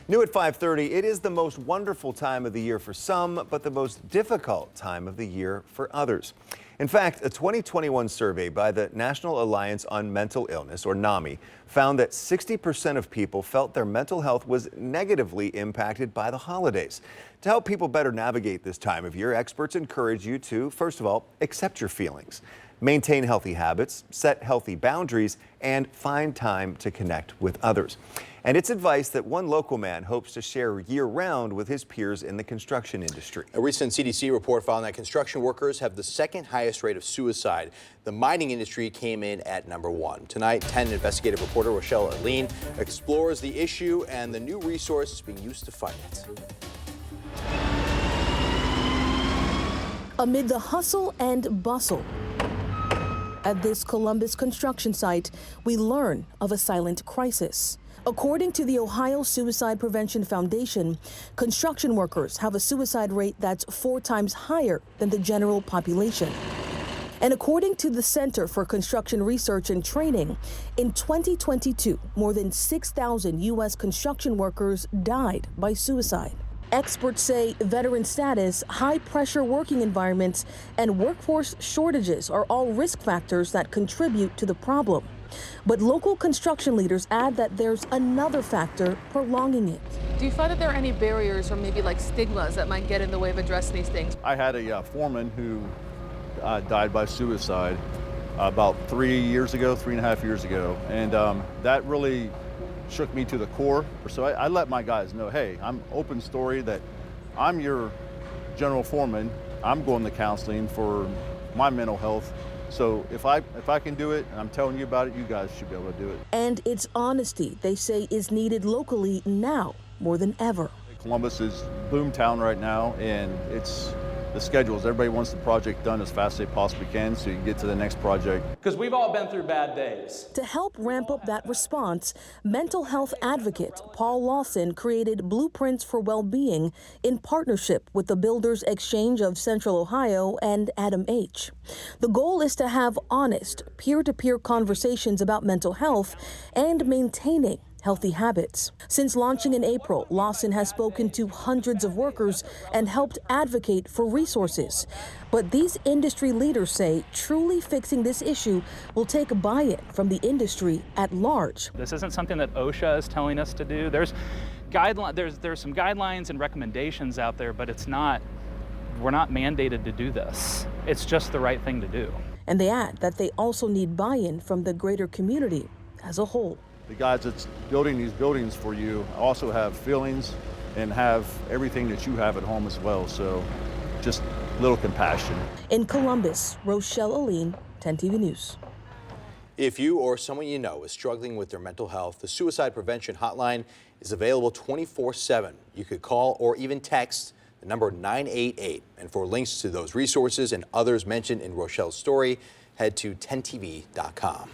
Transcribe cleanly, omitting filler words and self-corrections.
New at 5:30, it is the most wonderful time of the year for some, but the most difficult time of the year for others. In fact, a 2021 survey by the National Alliance on Mental Illness, or NAMI, found that 60% of people felt their mental health was negatively impacted by the holidays. To help people better navigate this time of year, experts encourage you to, first of all, accept your feelings, maintain healthy habits, set healthy boundaries, and find time to connect with others. And it's advice that one local man hopes to share year-round with his peers in the construction industry. A recent CDC report found that construction workers have the second highest rate of suicide. The mining industry came in at #1. Tonight, 10 investigative reporter Rochelle Aline explores the issue and the new resources being used to fight it. Amid the hustle and bustle, at this Columbus construction site, we learn of a silent crisis. According to the Ohio Suicide Prevention Foundation, construction workers have a suicide rate that's 4 times higher than the general population. And according to the Center for Construction Research and Training, in 2022, more than 6,000 U.S. construction workers died by suicide. Experts say veteran status, high-pressure working environments, and workforce shortages are all risk factors that contribute to the problem. But local construction leaders add that there's another factor prolonging it. Do you find that there are any barriers or maybe like stigmas that might get in the way of addressing these things? I had a foreman who died by suicide about 3.5 years ago, and that really shook me to the core. So I let my guys know, hey, I'm open story that I'm your general foreman. I'm going to counseling for my mental health. So if I can do it and I'm telling you about it, you guys should be able to do it. And it's honesty, they say, is needed locally now more than ever. Columbus is boom town right now, and it's the schedules. Everybody wants the project done as fast as they possibly can so you can get to the next project. Because we've all been through bad days. To help ramp up that response, mental health advocate Paul Lawson created Blueprints for Wellbeing in partnership with the Builders Exchange of Central Ohio and Adam H. The goal is to have honest, peer-to-peer conversations about mental health and maintaining healthy habits. Since launching in April, Lawson has spoken to hundreds of workers and helped advocate for resources. But these industry leaders say truly fixing this issue will take buy-in from the industry at large. This isn't something that OSHA is telling us to do. There's some guidelines and recommendations out there, but we're not mandated to do this. It's just the right thing to do. And they add that they also need buy-in from the greater community as a whole. The guys that's building these buildings for you also have feelings and have everything that you have at home as well. So just a little compassion. In Columbus, Rochelle Aline, 10 TV News. If you or someone you know is struggling with their mental health, the Suicide Prevention Hotline is available 24/7. You could call or even text the number 988. And for links to those resources and others mentioned in Rochelle's story, head to 10tv.com.